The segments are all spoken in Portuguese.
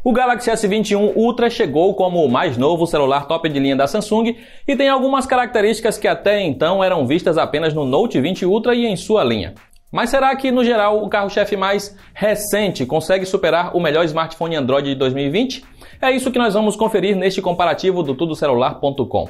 O Galaxy S21 Ultra chegou como o mais novo celular top de linha da Samsung e tem algumas características que até então eram vistas apenas no Note 20 Ultra e em sua linha. Mas será que, no geral, o carro-chefe mais recente consegue superar o melhor smartphone Android de 2020? É isso que nós vamos conferir neste comparativo do tudocelular.com.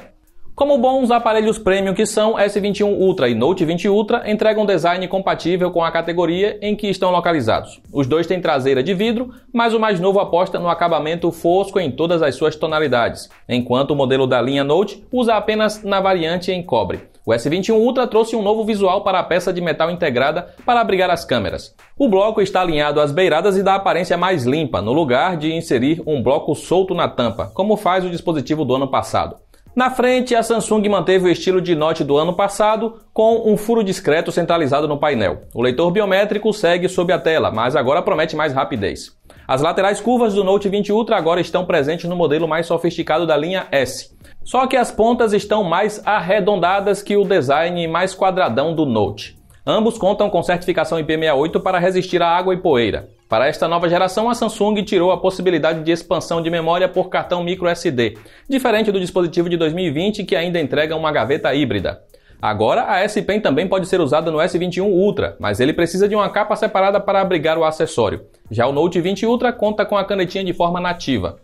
Como bons aparelhos premium que são, S21 Ultra e Note 20 Ultra entregam um design compatível com a categoria em que estão localizados. Os dois têm traseira de vidro, mas o mais novo aposta no acabamento fosco em todas as suas tonalidades, enquanto o modelo da linha Note usa apenas na variante em cobre. O S21 Ultra trouxe um novo visual para a peça de metal integrada para abrigar as câmeras. O bloco está alinhado às beiradas e dá aparência mais limpa, no lugar de inserir um bloco solto na tampa, como faz o dispositivo do ano passado. Na frente, a Samsung manteve o estilo de Note do ano passado, com um furo discreto centralizado no painel. O leitor biométrico segue sob a tela, mas agora promete mais rapidez. As laterais curvas do Note 20 Ultra agora estão presentes no modelo mais sofisticado da linha S. Só que as pontas estão mais arredondadas que o design mais quadradão do Note. Ambos contam com certificação IP68 para resistir à água e poeira. Para esta nova geração, a Samsung tirou a possibilidade de expansão de memória por cartão microSD, diferente do dispositivo de 2020 que ainda entrega uma gaveta híbrida. Agora, a S Pen também pode ser usada no S21 Ultra, mas ele precisa de uma capa separada para abrigar o acessório. Já o Note 20 Ultra conta com a canetinha de forma nativa.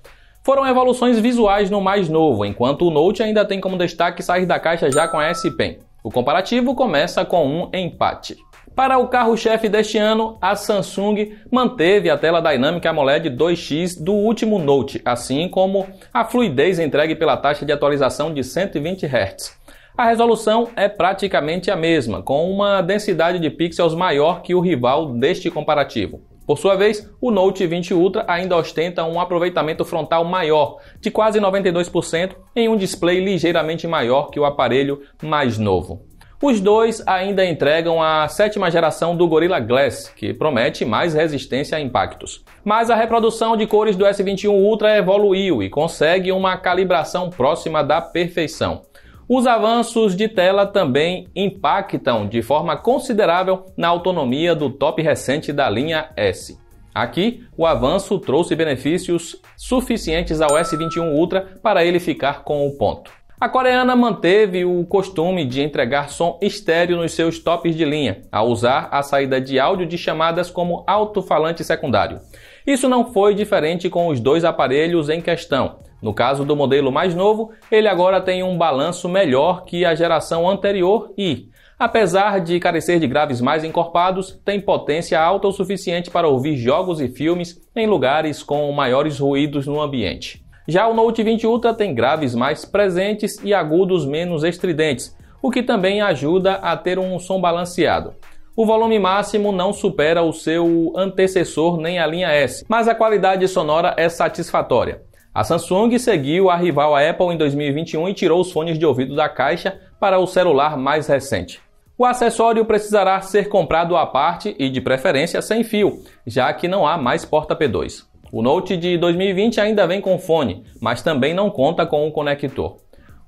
Foram evoluções visuais no mais novo, enquanto o Note ainda tem como destaque sair da caixa já com a S Pen. O comparativo começa com um empate. Para o carro-chefe deste ano, a Samsung manteve a tela Dynamic AMOLED 2X do último Note, assim como a fluidez entregue pela taxa de atualização de 120 Hz. A resolução é praticamente a mesma, com uma densidade de pixels maior que o rival deste comparativo. Por sua vez, o Note 20 Ultra ainda ostenta um aproveitamento frontal maior, de quase 92%, em um display ligeiramente maior que o aparelho mais novo. Os dois ainda entregam a 7ª geração do Gorilla Glass, que promete mais resistência a impactos. Mas a reprodução de cores do S21 Ultra evoluiu e consegue uma calibração próxima da perfeição. Os avanços de tela também impactam de forma considerável na autonomia do top recente da linha S. Aqui, o avanço trouxe benefícios suficientes ao S21 Ultra para ele ficar com o ponto. A coreana manteve o costume de entregar som estéreo nos seus tops de linha, ao usar a saída de áudio de chamadas como alto-falante secundário. Isso não foi diferente com os dois aparelhos em questão. No caso do modelo mais novo, ele agora tem um balanço melhor que a geração anterior e, apesar de carecer de graves mais encorpados, tem potência alta o suficiente para ouvir jogos e filmes em lugares com maiores ruídos no ambiente. Já o Note 20 Ultra tem graves mais presentes e agudos menos estridentes, o que também ajuda a ter um som balanceado. O volume máximo não supera o seu antecessor nem a linha S, mas a qualidade sonora é satisfatória. A Samsung seguiu a rival a Apple em 2021 e tirou os fones de ouvido da caixa para o celular mais recente. O acessório precisará ser comprado à parte e, de preferência, sem fio, já que não há mais porta P2. O Note de 2020 ainda vem com fone, mas também não conta com um conector.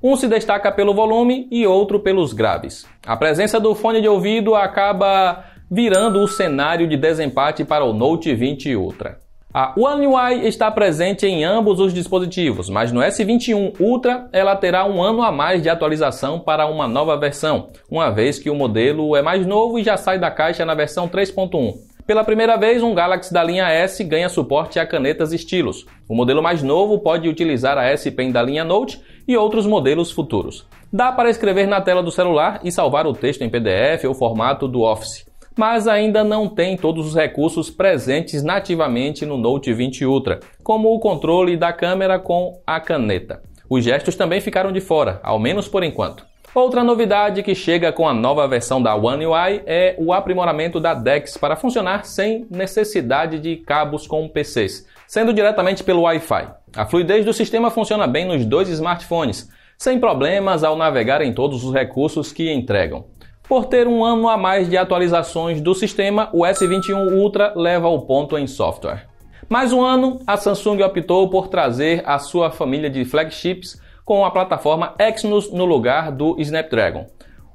Um se destaca pelo volume e outro pelos graves. A presença do fone de ouvido acaba virando o cenário de desempate para o Note 20 Ultra. A One UI está presente em ambos os dispositivos, mas no S21 Ultra ela terá um ano a mais de atualização para uma nova versão, uma vez que o modelo é mais novo e já sai da caixa na versão 3.1. Pela primeira vez, um Galaxy da linha S ganha suporte a canetas estilos. O modelo mais novo pode utilizar a S Pen da linha Note e outros modelos futuros. Dá para escrever na tela do celular e salvar o texto em PDF ou formato do Office, mas ainda não tem todos os recursos presentes nativamente no Note 20 Ultra, como o controle da câmera com a caneta. Os gestos também ficaram de fora, ao menos por enquanto. Outra novidade que chega com a nova versão da One UI é o aprimoramento da DeX para funcionar sem necessidade de cabos com PCs, sendo diretamente pelo Wi-Fi. A fluidez do sistema funciona bem nos dois smartphones, sem problemas ao navegar em todos os recursos que entregam. Por ter um ano a mais de atualizações do sistema, o S21 Ultra leva o ponto em software. Mais um ano, a Samsung optou por trazer a sua família de flagships com a plataforma Exynos no lugar do Snapdragon.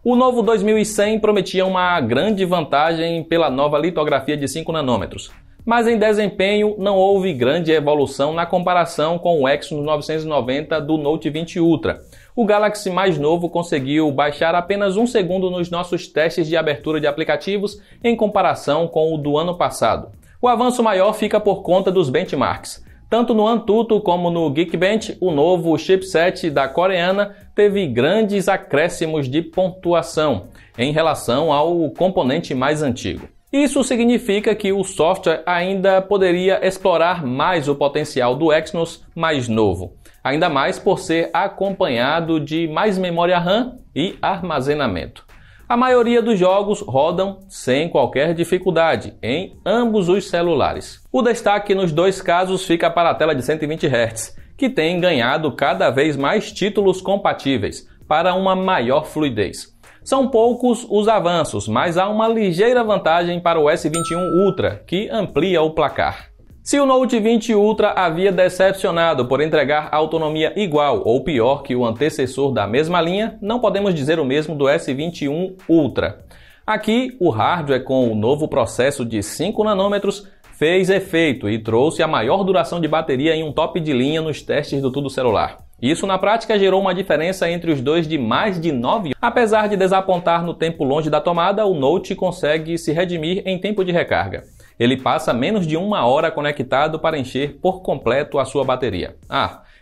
O novo 2100 prometia uma grande vantagem pela nova litografia de 5 nanômetros. Mas em desempenho não houve grande evolução na comparação com o Exynos 990 do Note 20 Ultra. O Galaxy mais novo conseguiu baixar apenas 1 segundo nos nossos testes de abertura de aplicativos em comparação com o do ano passado. O avanço maior fica por conta dos benchmarks. Tanto no Antutu como no Geekbench, o novo chipset da coreana teve grandes acréscimos de pontuação em relação ao componente mais antigo. Isso significa que o software ainda poderia explorar mais o potencial do Exynos mais novo, ainda mais por ser acompanhado de mais memória RAM e armazenamento. A maioria dos jogos rodam sem qualquer dificuldade em ambos os celulares. O destaque nos dois casos fica para a tela de 120 Hz, que tem ganhado cada vez mais títulos compatíveis para uma maior fluidez. São poucos os avanços, mas há uma ligeira vantagem para o S21 Ultra, que amplia o placar. Se o Note 20 Ultra havia decepcionado por entregar autonomia igual ou pior que o antecessor da mesma linha, não podemos dizer o mesmo do S21 Ultra. Aqui, o hardware com o novo processo de 5 nanômetros fez efeito e trouxe a maior duração de bateria em um top de linha nos testes do Tudo Celular. Isso na prática gerou uma diferença entre os dois de mais de 9 horas. Apesar de desapontar no tempo longe da tomada, o Note consegue se redimir em tempo de recarga. Ele passa menos de 1 hora conectado para encher por completo a sua bateria.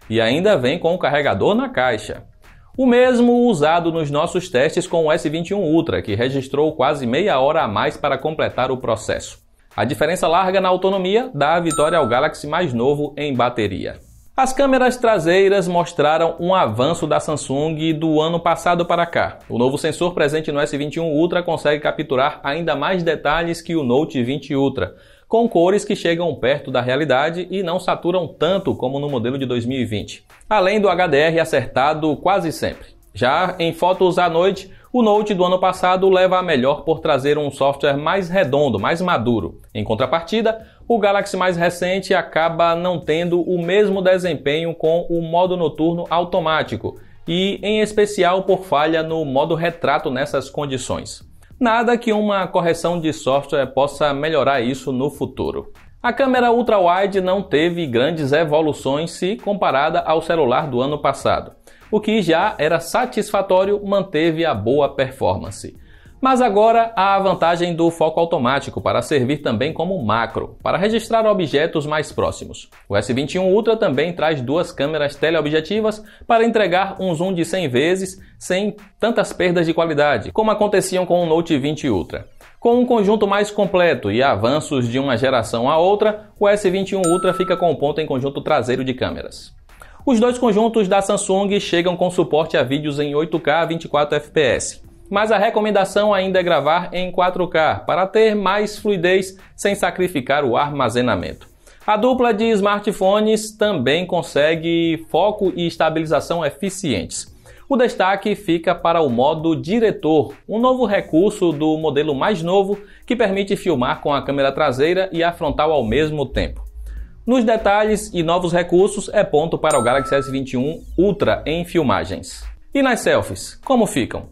E ainda vem com o carregador na caixa. O mesmo usado nos nossos testes com o S21 Ultra, que registrou quase meia hora a mais para completar o processo. A diferença larga na autonomia dá a vitória ao Galaxy mais novo em bateria. As câmeras traseiras mostraram um avanço da Samsung do ano passado para cá. O novo sensor presente no S21 Ultra consegue capturar ainda mais detalhes que o Note 20 Ultra, com cores que chegam perto da realidade e não saturam tanto como no modelo de 2020, além do HDR acertado quase sempre. Já em fotos à noite, o Note do ano passado leva a melhor por trazer um software mais redondo, mais maduro. Em contrapartida, o Galaxy mais recente acaba não tendo o mesmo desempenho com o modo noturno automático e, em especial, por falha no modo retrato nessas condições. Nada que uma correção de software possa melhorar isso no futuro. A câmera ultra-wide não teve grandes evoluções se comparada ao celular do ano passado. O que já era satisfatório manteve a boa performance. Mas agora há a vantagem do foco automático para servir também como macro, para registrar objetos mais próximos. O S21 Ultra também traz 2 câmeras teleobjetivas para entregar um zoom de 100 vezes sem tantas perdas de qualidade, como aconteciam com o Note 20 Ultra. Com um conjunto mais completo e avanços de uma geração a outra, o S21 Ultra fica com um ponto em conjunto traseiro de câmeras. Os dois conjuntos da Samsung chegam com suporte a vídeos em 8K 24 fps, mas a recomendação ainda é gravar em 4K para ter mais fluidez sem sacrificar o armazenamento. A dupla de smartphones também consegue foco e estabilização eficientes. O destaque fica para o modo diretor, um novo recurso do modelo mais novo que permite filmar com a câmera traseira e a frontal ao mesmo tempo. Nos detalhes e novos recursos é ponto para o Galaxy S21 Ultra em filmagens. E nas selfies, como ficam?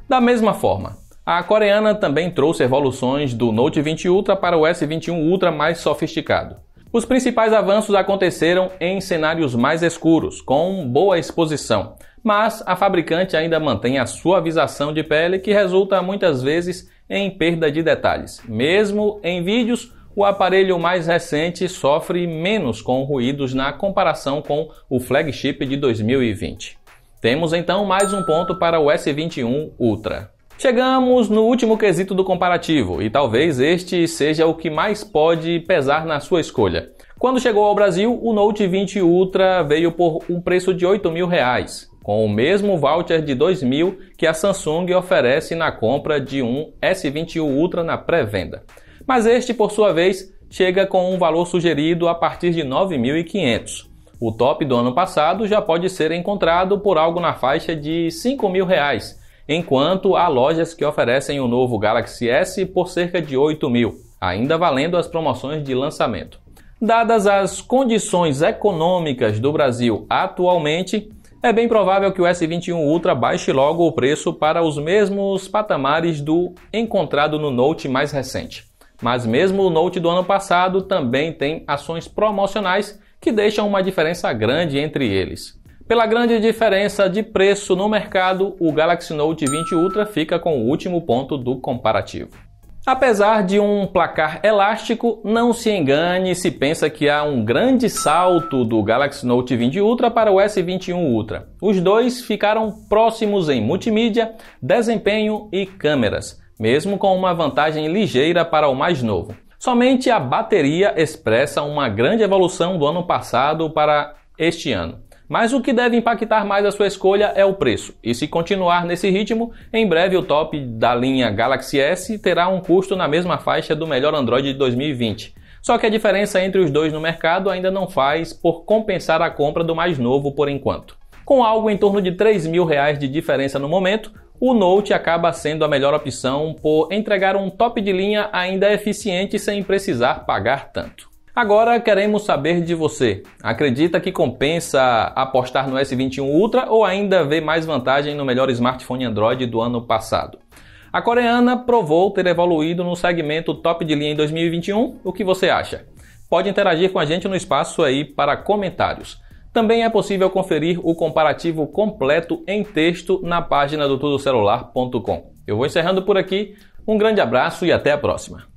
Da mesma forma, a coreana também trouxe evoluções do Note 20 Ultra para o S21 Ultra mais sofisticado. Os principais avanços aconteceram em cenários mais escuros, com boa exposição, mas a fabricante ainda mantém a suavização de pele que resulta muitas vezes em perda de detalhes. Mesmo em vídeos, o aparelho mais recente sofre menos com ruídos na comparação com o flagship de 2020. Temos então mais um ponto para o S21 Ultra. Chegamos no último quesito do comparativo e talvez este seja o que mais pode pesar na sua escolha. Quando chegou ao Brasil, o Note 20 Ultra veio por um preço de R$ 8.000, com o mesmo voucher de R$ 2.000 que a Samsung oferece na compra de um S21 Ultra na pré-venda. Mas este, por sua vez, chega com um valor sugerido a partir de R$ 9.500. O top do ano passado já pode ser encontrado por algo na faixa de R$ 5.000, enquanto há lojas que oferecem o novo Galaxy S por cerca de R$ 8.000, ainda valendo as promoções de lançamento. Dadas as condições econômicas do Brasil atualmente, é bem provável que o S21 Ultra baixe logo o preço para os mesmos patamares do encontrado no Note mais recente. Mas mesmo o Note do ano passado também tem ações promocionais que deixam uma diferença grande entre eles. Pela grande diferença de preço no mercado, o Galaxy Note 20 Ultra fica com o último ponto do comparativo. Apesar de um placar elástico, não se engane se pensa que há um grande salto do Galaxy Note 20 Ultra para o S21 Ultra. Os dois ficaram próximos em multimídia, desempenho e câmeras, mesmo com uma vantagem ligeira para o mais novo. Somente a bateria expressa uma grande evolução do ano passado para este ano. Mas o que deve impactar mais a sua escolha é o preço. E se continuar nesse ritmo, em breve o top da linha Galaxy S terá um custo na mesma faixa do melhor Android de 2020. Só que a diferença entre os dois no mercado ainda não faz por compensar a compra do mais novo por enquanto. Com algo em torno de R$3.000 de diferença no momento, o Note acaba sendo a melhor opção por entregar um top de linha ainda eficiente sem precisar pagar tanto. Agora queremos saber de você. Acredita que compensa apostar no S21 Ultra ou ainda vê mais vantagem no melhor smartphone Android do ano passado? A coreana provou ter evoluído no segmento top de linha em 2021. O que você acha? Pode interagir com a gente no espaço aí para comentários. Também é possível conferir o comparativo completo em texto na página do tudocelular.com. Eu vou encerrando por aqui. Um grande abraço e até a próxima.